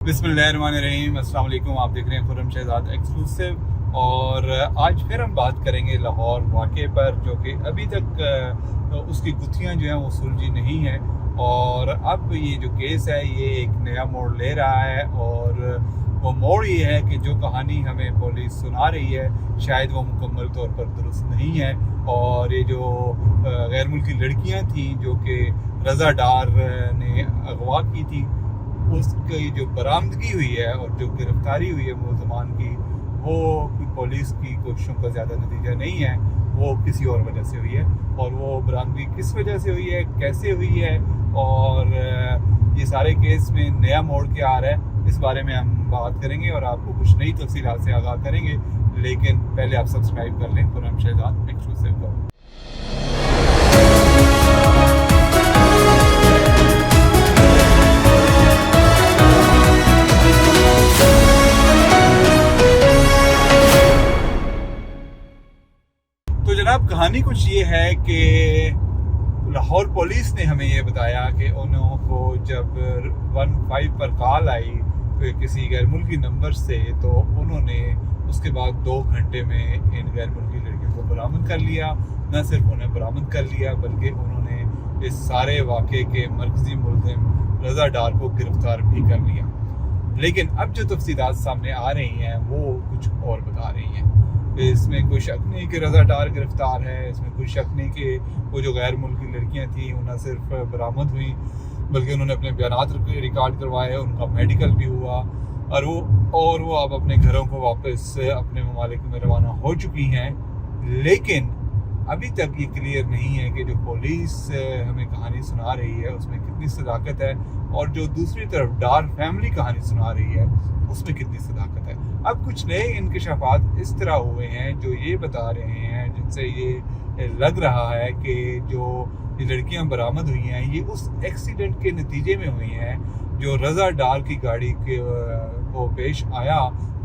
बिस्मिल्लाहिर्रहमानिर्रहीम, अस्सलाम वालेकुम। आप देख रहे हैं खुर्रम शहजाद एक्सक्लूसिव और आज फिर हम बात करेंगे लाहौर वाक़े पर, जो कि अभी तक उसकी गुत्थियां जो हैं वो सुलझी नहीं हैं। और अब ये जो केस है ये एक नया मोड़ ले रहा है और वो मोड़ ये है कि जो कहानी हमें पुलिस सुना रही है शायद वो मुकम्मल तौर पर दुरुस्त नहीं है। और ये जो गैर मुल्की लड़कियां थीं जो कि रज़ा डार ने अगवा की थी, उसकी जो बरामदगी हुई है और जो गिरफ्तारी हुई है मुलज़मान की, वो पुलिस की कोशिशों का ज़्यादा नतीजा नहीं है, वो किसी और वजह से हुई है। और वो बरामदगी किस वजह से हुई है, कैसे हुई है और ये सारे केस में नया मोड़ क्या आ रहा है, इस बारे में हम बात करेंगे और आपको कुछ नई तफसीलात से आगाह करेंगे। लेकिन पहले आप सब्सक्राइब कर लें खुर्रम शहजाद एक्सक्लूसिव को। तो जनाब, कहानी कुछ ये है कि लाहौर पुलिस ने हमें ये बताया कि उनको जब 15 पर कॉल आई किसी गैर मुल्की नंबर से, तो उन्होंने उसके बाद 2 घंटे में इन गैर मुल्की लड़कियों को बरामद कर लिया। न सिर्फ उन्हें बरामद कर लिया बल्कि उन्होंने इस सारे वाक़े के मरकज़ी मुल्ज़िम रज़ा डार को गिरफ्तार भी कर लिया। लेकिन अब जो तफसीलात सामने आ रही हैं वो कुछ और बता रही हैं। इसमें कोई शक नहीं कि रज़ा डार गिरफ्तार है, इसमें कोई शक नहीं कि वो जो गैर मुल्की लड़कियां थीं उन्हें सिर्फ बरामद हुई बल्कि उन्होंने अपने बयानात रिकॉर्ड करवाए, उनका मेडिकल भी हुआ और वो अब अपने घरों को वापस अपने ममालिक में रवाना हो चुकी हैं। लेकिन अभी तक ये क्लियर नहीं है कि जो पुलिस हमें कहानी सुना रही है उसमें कितनी सदाकत है और जो दूसरी तरफ डार फैमिली कहानी सुना रही है उसमें कितनी सदाकत है। अब कुछ नए इंकशाफात इस तरह हुए हैं जो ये बता रहे हैं, जिनसे ये लग रहा है कि जो ये लड़कियां बरामद हुई हैं ये उस एक्सीडेंट के नतीजे में हुई हैं जो रज़ा डार की गाड़ी के को पेश आया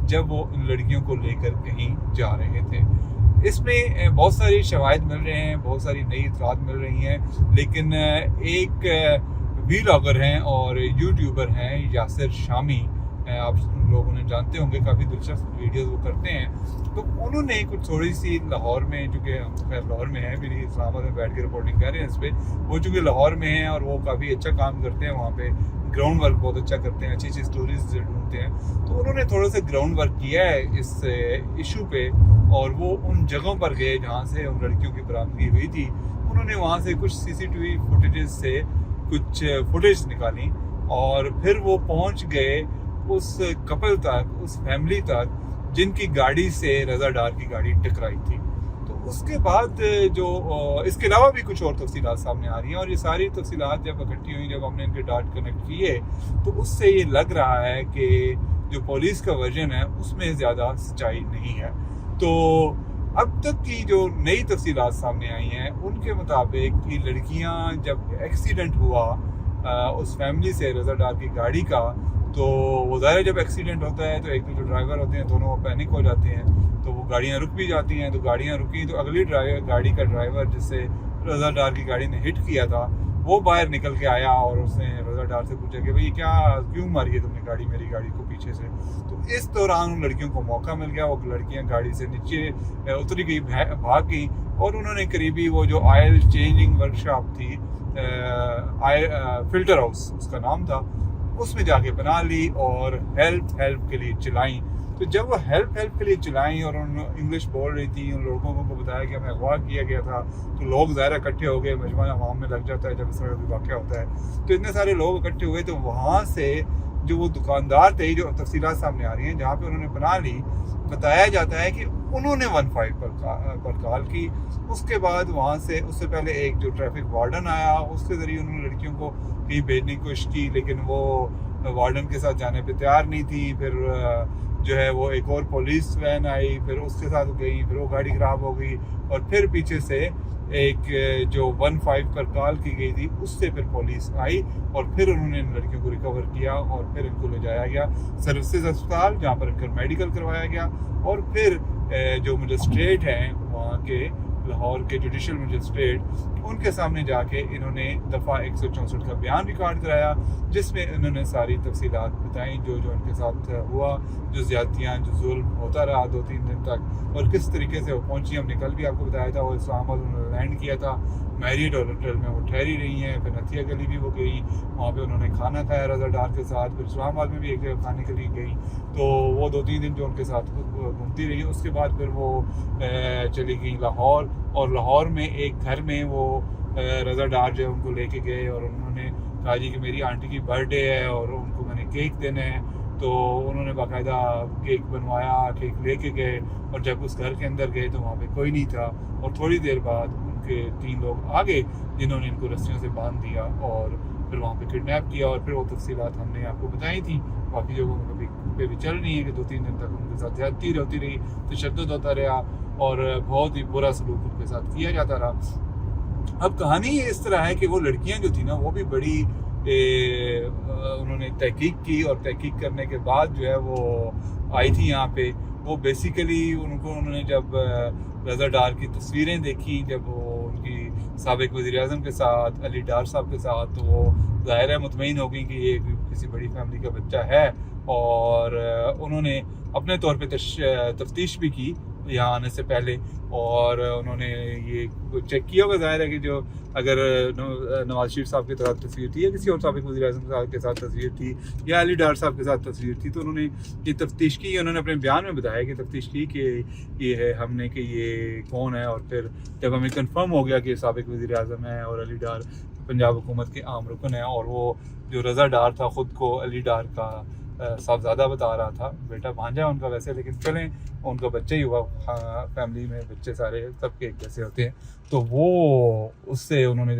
जब वो इन लड़कियों को लेकर कहीं जा रहे थे। इसमें बहुत सारी शवाहिद मिल रहे हैं, बहुत सारी नई इत्तलात मिल रही हैं। लेकिन एक व्लॉगर हैं और यूट्यूबर हैं यासिर शामी, आप लोग उन्हें जानते होंगे, काफ़ी दिलचस्प वीडियोस वो करते हैं। तो उन्होंने कुछ थोड़ी सी लाहौर में, चूँकि हम खैर लाहौर में हैं, मेरी इस्लामाबाद में बैठ के रिपोर्टिंग कर रहे हैं इस पर, वो चूँकि लाहौर में हैं और वो काफ़ी अच्छा काम करते हैं, वहाँ पे ग्राउंड वर्क बहुत अच्छा करते हैं, अच्छी अच्छी स्टोरीज ढूंढते हैं। तो उन्होंने थोड़ा सा ग्राउंड वर्क किया है इस इशू पे और वो उन जगहों पर गए जहाँ से उन लड़कियों की बरामदगी हुई थी। उन्होंने वहाँ से कुछ CCTV फुटेजेस से कुछ फुटेज निकाली और फिर वो पहुँच गए उस कपल तक, उस फैमिली तक जिनकी गाड़ी से रज़ा डार की गाड़ी टकराई थी। तो उसके बाद जो इसके अलावा भी कुछ और तफसीलात सामने आ रही हैं और ये सारी तफसीलात जब इकट्ठी हुई, जब हमने इनके डाट कनेक्ट किए, तो उससे ये लग रहा है कि जो पुलिस का वर्जन है उसमें ज़्यादा सच्चाई नहीं है। तो अब तक की जो नई तफसीलात सामने आई हैं उनके मुताबिक कि लड़कियां जब एक्सीडेंट हुआ उस फैमिली से रज़ा डार की गाड़ी का, तो वो ज़ाहिर जब एक्सीडेंट होता है तो एक तो जो ड्राइवर होते हैं दोनों पैनिक हो जाते हैं, तो वो गाड़ियाँ रुक भी जाती हैं। तो गाड़ियाँ रुकी तो अगली गाड़ी का ड्राइवर जिससे रज़ा डार की गाड़ी ने हिट किया था वो बाहर निकल के आया और उसने रज़ा डार से पूछा कि भाई क्यों मारी है तुमने गाड़ी, मेरी गाड़ी को पीछे से। तो इस दौरान उन लड़कियों को मौका मिल गया, वो लड़कियां गाड़ी से नीचे उतरी गई, भाग गई और उन्होंने करीबी वो जो ऑयल चेंजिंग वर्कशॉप थी, फिल्टर हाउस उसका नाम था, उसमें जाके बना ली और हेल्प के लिए चिल्लाई। तो जब वो हेल्प के लिए चिल्लाई और उन इंग्लिश बोल रही थी, उन लोगों को बताया कि हमें अगवा किया गया था, तो लोग ज़ाहिर इकट्ठे हो गए, मजमा अवाम में लग जाता है जब इस तरह का वाक़या होता है। तो इतने सारे लोग इकट्ठे हुए, तो वहाँ से जो वो दुकानदार थे, जो तफसीलात सामने आ रही हैं जहाँ पे उन्होंने बना ली, बताया जाता है कि उन्होंने 15 पर कॉल की। उसके बाद वहाँ से उससे पहले एक जो ट्रैफिक वार्डन आया, उसके ज़रिए उन्होंने लड़कियों को कहीं भेजने की कोशिश की, लेकिन वो वार्डन के साथ जाने पे तैयार नहीं थी। फिर जो है वो एक और पुलिस वैन आई, फिर उसके साथ गई, फिर वो गाड़ी ख़राब हो गई और फिर पीछे से एक जो 15 पर कॉल की गई थी उससे फिर पुलिस आई और फिर उन्होंने इन लड़कियों को रिकवर किया और फिर इनको ले जाया गया सर्विसेज अस्पताल, जहाँ पर इनका मेडिकल करवाया गया और फिर जो मजिस्ट्रेट हैं वहाँ के लाहौर के जुडिशल मजिस्ट्रेट उनके सामने जाके इन्होंने दफ़ा 164 का बयान रिकॉर्ड कराया, जिसमें इन्होंने सारी तफसीलात बताई जो उनके साथ हुआ, जो ज़्यादतियाँ, जो जुल्म होता रहा 2-3 दिन तक और किस तरीके से वो पहुँची। हमने कल भी आपको बताया था, वो इस्लामाबाद उन्होंने लैंड किया था, मैरियट होटल में वो ठहरी रही हैं, फिर नथिया गली भी वो गई, वहाँ पे उन्होंने खाना खाया रज़ा डार के साथ, फिर इस्लामाबाद में भी एक जगह खाने के लिए गई। तो वो 2-3 दिन जो उनके साथ घूमती रही, उसके बाद फिर वो चली गई लाहौर, और लाहौर में एक घर में वो रज़ा डार जो है उनको लेके गए और उन्होंने कहा जी कि मेरी आंटी की बर्थडे है और उनको मैंने केक देना है। तो उन्होंने बाकायदा केक बनवाया, केक लेके गए, और जब उस घर के अंदर गए तो वहाँ पे कोई नहीं था, और थोड़ी देर बाद उनके 3 लोग आ गए जिन्होंने इनको रस्सियों से बांध दिया और फिर वहाँ पे किडनैप किया। और फिर वो तफसीलात हमने आपको बताई थी, बाकी जगहों पे भी चल रही है कि 2-3 दिन तक उनके साथ ज्यादती होती रही, तशद्दुद होता रहा और बहुत ही बुरा सलूक उनके साथ किया जाता रहा। अब कहानी ये इस तरह है कि वो लड़कियां जो थी ना, वो भी बड़ी उन्होंने तहकीक की, और तहकीक करने के बाद जो है वो आई थी यहाँ पे। वो बेसिकली उन्होंने जब रज़ा डार की तस्वीरें देखी, जब वो उनकी साबिक वज़ीर-ए-आज़म के साथ, अली डार साहब के साथ, तो वो ज़ाहिर है मुतमईन हो गई कि ये किसी बड़ी फैमिली का बच्चा है। और उन्होंने अपने तौर पे तफ्तीश भी की यहाँ आने से पहले, और उन्होंने ये चेक किया होगा, ज़ाहिर है कि जो अगर नवाज शरीफ साहब की तरह तस्वीर थी या किसी और साबिक वज़ीर-ए-आज़म साहब के साथ तस्वीर थी या अली डार साहब के साथ तस्वीर थी, तो उन्होंने ये तफ्तीश की। उन्होंने अपने बयान में बताया कि तफ्तीश की कि ये है हमने कि ये कौन है, और फिर जब हमें कंफर्म हो गया कि साबिक वज़ीर-ए-आज़म है और अली डार पंजाब हुकूमत के आम रुकन है, और वो जो रज़ा डार था ख़ुद को अली डार का साहबजादा बता रहा था, बेटा भांजा उनका वैसे, लेकिन चलें उनका बच्चा ही हुआ, फैमिली में बच्चे सारे सबके एक जैसे होते हैं। तो वो उससे उन्होंने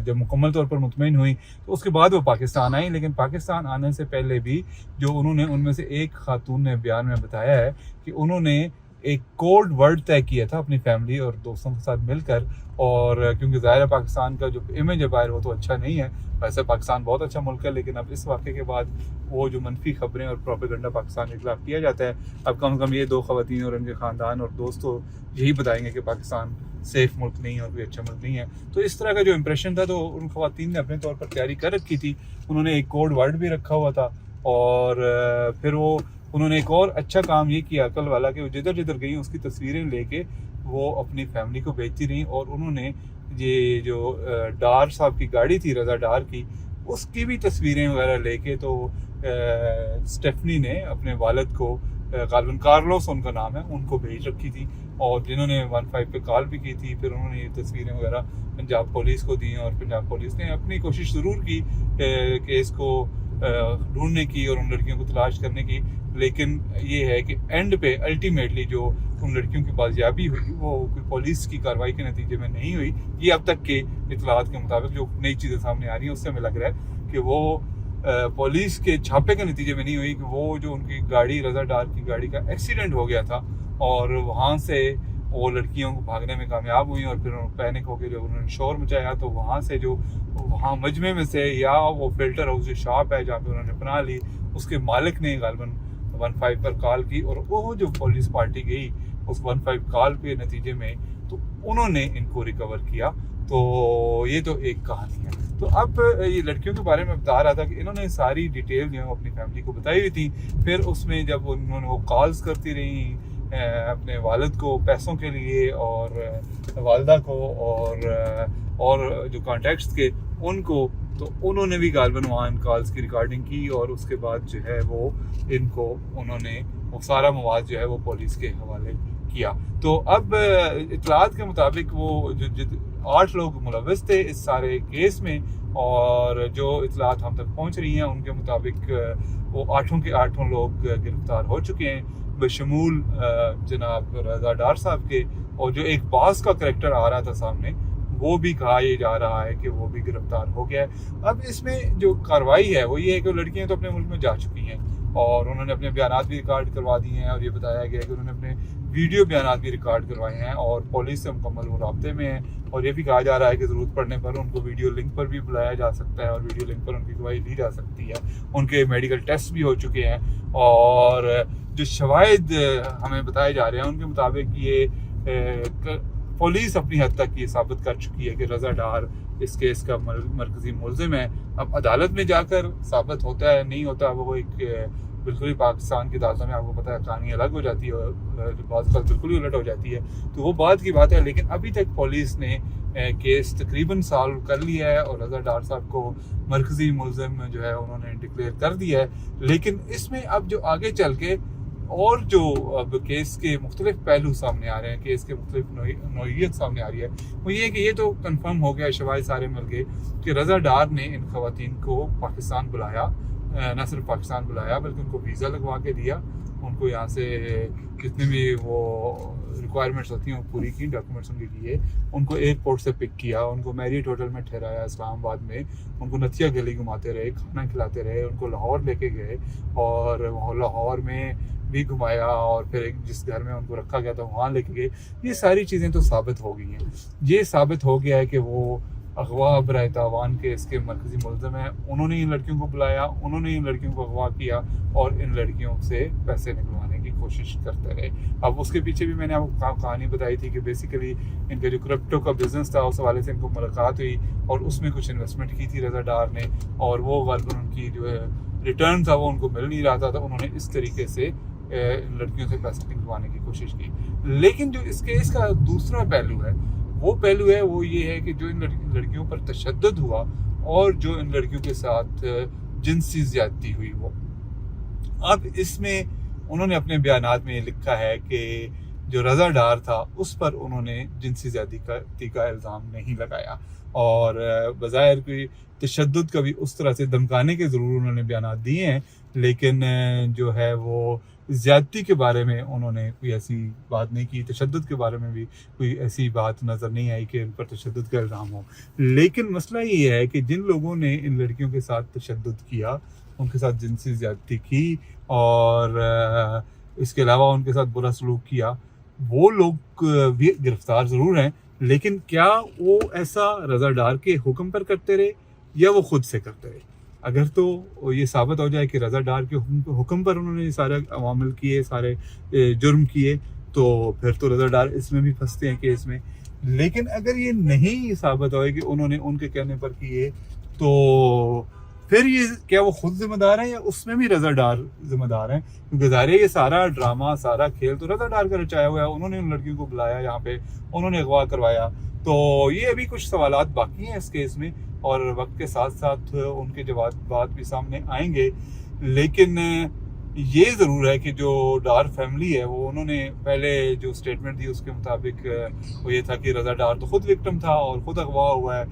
जब मुकम्मल तौर पर मुतमईन हुई तो उसके बाद वो पाकिस्तान आई। लेकिन पाकिस्तान आने से पहले भी जो उन्होंने, उनमें से एक खातून ने बयान में बताया है कि उन्होंने एक कोड वर्ड तय किया था अपनी फैमिली और दोस्तों के साथ मिलकर, और क्योंकि ज़ाहिर है पाकिस्तान का जो इमेज है बाहर वो तो अच्छा नहीं है, वैसे पाकिस्तान बहुत अच्छा मुल्क है, लेकिन अब इस वाक़े के बाद वो जो मनफी खबरें और प्रोपेगेंडा पाकिस्तान के खिलाफ किया जाता है, अब कम से कम ये 2 ख़वातीन और उनके ख़ानदान और दोस्त तो यही बताएंगे कि पाकिस्तान सेफ़ मुल्क नहीं है और कोई अच्छा मुल्क नहीं है। तो इस तरह का जो इम्प्रेशन था, तो उन ख़वातीन ने अपने तौर पर तैयारी कर रखी थी, उन्होंने एक कोड वर्ड भी रखा हुआ था। और फिर उन्होंने एक और अच्छा काम ये किया अकल वाला कि वो जिधर जिधर गई उसकी तस्वीरें लेके वो अपनी फैमिली को भेजती रहीं, और उन्होंने ये जो डार साहब की गाड़ी थी रज़ा डार की, उसकी भी तस्वीरें वगैरह लेके, तो स्टेफनी ने अपने वालिद को, गालिबन कार्लोस उनका नाम है, उनको भेज रखी थी, और जिन्होंने 15 पे कॉल भी की थी। फिर उन्होंने ये तस्वीरें वगैरह पंजाब पुलिस को दी, और पंजाब पुलिस ने अपनी कोशिश ज़रूर की केस को ढूंढने की और उन लड़कियों को तलाश करने की, लेकिन ये है कि एंड पे अल्टीमेटली जो उन लड़कियों की बाजियाबी हुई वो कोई पुलिस की कार्रवाई के नतीजे में नहीं हुई। ये अब तक के इतलात के मुताबिक जो नई चीज़ें सामने आ रही हैं उससे हमें लग रहा है कि वो पुलिस के छापे के नतीजे में नहीं हुई, कि वो जो उनकी गाड़ी रज़ा डार की गाड़ी का एक्सीडेंट हो गया था और वहाँ से वो लड़कियों को भागने में कामयाब हुई, और फिर पैनिक होकर जब उन्होंने शोर मचाया तो वहाँ से जो वहाँ मजमे में से या वो फिल्टर हाउस जो शॉप है जहाँ पे उन्होंने बना ली, उसके मालिक ने गालिबन 15 पर कॉल की, और वो जो पुलिस पार्टी गई उस 15 कॉल के नतीजे में तो उन्होंने इनको रिकवर किया। तो ये तो एक कहानी है। तो अब ये लड़कियों के बारे में बता रहा था कि इन्होंने सारी डिटेल जो है अपनी फैमिली को बताई हुई थी। फिर उसमें जब उन्होंने वो कॉल्स करती रही अपने वालिद को पैसों के लिए और वालदा को और जो कॉन्टैक्ट्स के उनको, तो उन्होंने भी गालिबन वहाँ इन कॉल्स की रिकॉर्डिंग की, और उसके बाद जो है वो इनको उन्होंने वो सारा मवाद जो है वो पुलिस के हवाले किया। तो अब इतलात के मुताबिक वो जो 8 लोग मुलव्वस थे इस सारे केस में, और जो इतलात हम तक पहुँच रही हैं उनके मुताबिक वो 8 के 8 लोग गिरफ्तार हो चुके हैं, बशमूल जनाब रज़ा डार साहब के, और जो एक बॉस का करैक्टर आ रहा था सामने वो भी कहा ये जा रहा है कि वो भी गिरफ्तार हो गया है। अब इसमें जो कार्रवाई है वो ये है कि लड़कियां तो अपने मुल्क में जा चुकी हैं और उन्होंने अपने बयान भी रिकॉर्ड करवा दिए हैं, और ये बताया गया है कि उन्होंने अपने वीडियो बयान भी रिकॉर्ड करवाए हैं और पुलिस से मुकम्मल वो राब्ते में हैं। और ये भी कहा जा रहा है कि ज़रूरत पड़ने पर उनको वीडियो लिंक पर भी बुलाया जा सकता है और वीडियो लिंक पर उनकी गवाही ली जा सकती है। उनके मेडिकल टेस्ट भी हो चुके हैं, और जो शवाहिद हमें बताए जा रहे हैं उनके मुताबिक ये पुलिस अपनी हद तक ये साबित कर चुकी है कि रज़ा डार इस केस का मरकजी मुलजिम है। अब अदालत में जाकर साबित होता है नहीं होता, वो एक बिल्कुल ही पाकिस्तान की अदालतों में आपको पता है कहानी अलग हो जाती है और बात बिल्कुल ही उलट हो जाती है, तो वो बात की बात है। लेकिन अभी तक पुलिस ने केस तकरीबन सॉल्व कर लिया है और रज़ा डार साहब को मरकजी मुलजिम जो है उन्होंने डिक्लेयर कर दिया है। लेकिन इसमें अब जो आगे चल के और जो अब केस के मुख्तलिफ पहलू सामने आ रहे हैं, केस के मुख्तलिफ नौइयत सामने आ रही है, वो ये कि ये तो कन्फर्म हो गया, शवाहिद सारे मिल गए कि रज़ा डार ने इन खवातीन को पाकिस्तान बुलाया, न सिर्फ पाकिस्तान बुलाया बल्कि उनको वीज़ा लगवा के दिया, उनको यहाँ से जितनी भी वो रिक्वायरमेंट्स होती हैं वो पूरी की, डॉक्यूमेंट्स उनके किए, उनको एयरपोर्ट से पिक किया, उनको मैरियट होटल में ठहराया इस्लामाबाद में, उनको नथिया गली घुमाते रहे, खाना खिलाते रहे, उनको लाहौर लेके गए और लाहौर में भी घुमाया और फिर एक जिस घर में उनको रखा गया था वहाँ लेके गए। ये सारी चीज़ें तो साबित हो गई हैं। ये साबित हो गया है कि वो अगवा बराए तावान के इसके मरकजी मुलज़िम है। उन्होंने इन लड़कियों को बुलाया, उन्होंने इन लड़कियों को अगवा किया और इन लड़कियों से पैसे निकलवाने की कोशिश करते रहे। अब उसके पीछे भी मैंने आपको कहानी बताई थी कि बेसिकली इनका जो क्रिप्टो का बिजनेस था उस हवाले से इनको मुलाकात हुई और उसमें कुछ इन्वेस्टमेंट की थी रज़ा डार ने, और वो गालिबन उनकी जो है रिटर्न था वो उनको मिल नहीं रहा था, तो उन्होंने इस तरीके से इन लड़कियों से पैसे निकलवाने की कोशिश की। लेकिन जो इस केस का दूसरा पहलू है वो ये है कि जो इन लड़कियों पर तशद्दुद हुआ और जो इन लड़कियों के साथ जिनसी ज्यादती हुई, वो अब इसमें उन्होंने अपने बयानात में लिखा है कि जो रज़ा डार था उस पर उन्होंने जिनसी ज्यादती का इल्ज़ाम नहीं लगाया और बज़ाहिर कोई तशद्दुद कभी उस तरह से धमकाने के ज़रूर उन्होंने बयानात दिए हैं, लेकिन जो है वो ज़्यादती के बारे में उन्होंने कोई ऐसी बात नहीं की, तशद्दुद के बारे में भी कोई ऐसी बात नज़र नहीं आई कि उन पर तशद्दुद का इल्ज़ाम हो। लेकिन मसला ये है कि जिन लोगों ने इन लड़कियों के साथ तशद्दुद किया, उनके साथ जिनसी ज़्यादती की और इसके अलावा उनके साथ बुरा सलूक किया, वो लोग भी गिरफ्तार ज़रूर हैं, लेकिन क्या वो ऐसा रज़ा डार के हुक्म पर करते रहे या वो खुद से करते रहे? अगर तो ये साबित हो जाए कि रज़ा डार के हुक्म पर उन्होंने ये सारे अवामिल किए, सारे जुर्म किए, तो फिर तो रज़ा डार इसमें भी फंसते हैं केस में। लेकिन अगर ये नहीं साबित हो कि उन्होंने उनके कहने पर किए, तो फिर ये क्या वो खुद जिम्मेदार हैं या उसमें भी रज़ा डार जिम्मेदार हैं? क्योंकि ज़ाहिर है ये सारा ड्रामा, सारा खेल तो रज़ा डार का रचाया हुआ है। उन्होंने उन लड़कियों को बुलाया यहाँ पे, उन्होंने अगवा करवाया। तो ये अभी कुछ सवालात बाकी हैं इस केस में और वक्त के साथ साथ उनके जवाब भी सामने आएंगे। लेकिन ये ज़रूर है कि जो डार फैमिली है वो उन्होंने पहले जो स्टेटमेंट दी उसके मुताबिक वो ये था कि रज़ा डार तो खुद विक्टिम था और खुद अगवा हुआ है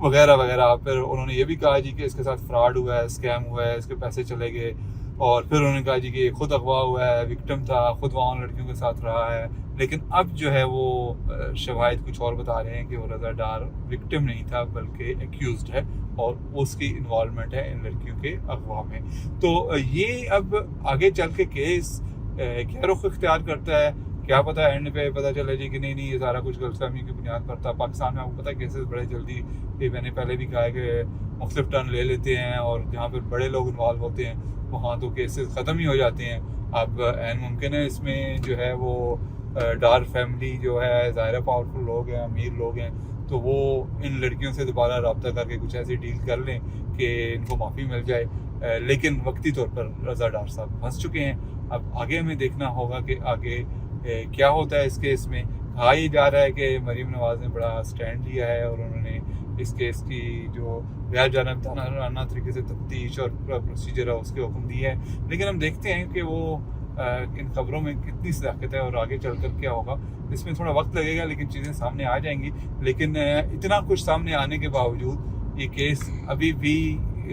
वगैरह वगैरह। फिर उन्होंने ये भी कहा जी कि इसके साथ फ्रॉड हुआ है, स्कैम हुआ है, इसके पैसे चले गए, और फिर उन्होंने कहा जी कि खुद अगवा हुआ है, विक्टिम था, खुद वहाँ उन लड़कियों के साथ रहा है। लेकिन अब जो है वो शवाहिद कुछ और बता रहे हैं कि वो रज़ा डार विक्टिम नहीं था बल्कि एक्यूज्ड है और उसकी इन्वॉल्वमेंट है इन लड़कियों के अगवा में। तो ये अब आगे चल के केस क्या रुख इख्तियार करता है, क्या पता एंड पे पता चले जी कि नहीं ये सारा कुछ गलतफहमी की बुनियाद पर था। पाकिस्तान में आपको पता है केसेस बड़े जल्दी, ये मैंने पहले भी कहा है कि मुख्तलिफ टर्न ले लेते हैं और जहाँ पर बड़े लोग इन्वॉल्व होते हैं वहाँ तो केसेस ख़त्म ही हो जाते हैं। अब एन मुमकिन है इसमें जो है वो डार फैमिली जो है ज़ाहिर पावरफुल लोग हैं, अमीर लोग हैं, तो वो इन लड़कियों से दोबारा रब्ता करके कुछ ऐसी डील कर लें कि इनको माफ़ी मिल जाए। लेकिन वक्ती तौर पर रज़ा डार साहब फंस चुके हैं। अब आगे हमें देखना होगा कि आगे क्या होता है इस केस में। कहा ये जा रहा है कि मरीम नवाज़ ने बड़ा स्टैंड लिया है और उन्होंने इस केस की जो गैर जानबदाराना तरीके से तफ्तीश और प्रोसीजर है उसके हुक्म दिए हैं। लेकिन हम देखते हैं कि वो इन खबरों में कितनी सदाकत है और आगे चलकर क्या होगा। इसमें थोड़ा वक्त लगेगा लेकिन चीज़ें सामने आ जाएंगी। लेकिन इतना कुछ सामने आने के बावजूद ये केस अभी भी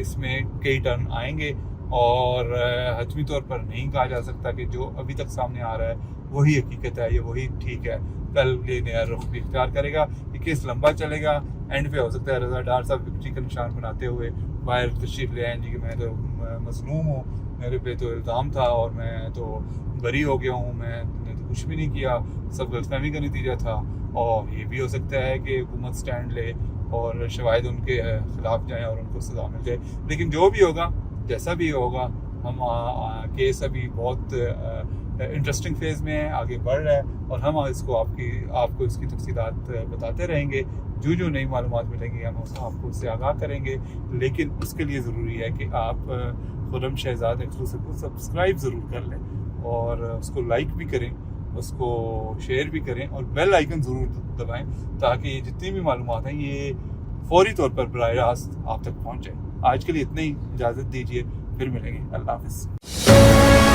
इसमें कई टर्न आएंगे और हतमी तौर पर नहीं कहा जा सकता कि जो अभी तक सामने आ रहा है वही हकीकत है, ये वही ठीक है। कल ये नया रुख भी इख्तियार करेगा, ये केस लंबा चलेगा। एंड पे हो सकता है रज़ा डार साहब विक्ट्री का निशान बनाते हुए बाहर तशरीफ ले आएंगे कि मैं तो मजलूम हूँ, मेरे पे तो इल्ज़ाम था और मैं तो बरी हो गया हूँ, मैंने तो कुछ भी नहीं किया, सब गलतफहमी का नतीजा था। और ये भी हो सकता है कि हुकूमत स्टैंड ले और शवाहिद उनके खिलाफ जाएँ और उनको सज़ा मिल जाए। लेकिन जो भी होगा, जैसा भी होगा, हम केस अभी बहुत इंटरेस्टिंग फेज़ में है, आगे बढ़ रहा है और हम आपको इसकी तफसीलात बताते रहेंगे। जो नई मालूमात मिलेंगी हम आपको उससे आगाह करेंगे, लेकिन उसके लिए ज़रूरी है कि आप खुर्रम शहजाद एक्सक्लूसिव को सब्सक्राइब ज़रूर कर लें और उसको लाइक भी करें, उसको शेयर भी करें और बेल आइकन ज़रूर दबाएं ताकि जितनी भी मालूमात हैं ये फौरी तौर पर बराह रास्त आप तक पहुँच जाए। आज के लिए इतना ही, इजाज़त दीजिए, फिर मिलेंगे। अल्लाह हाफ़िज़।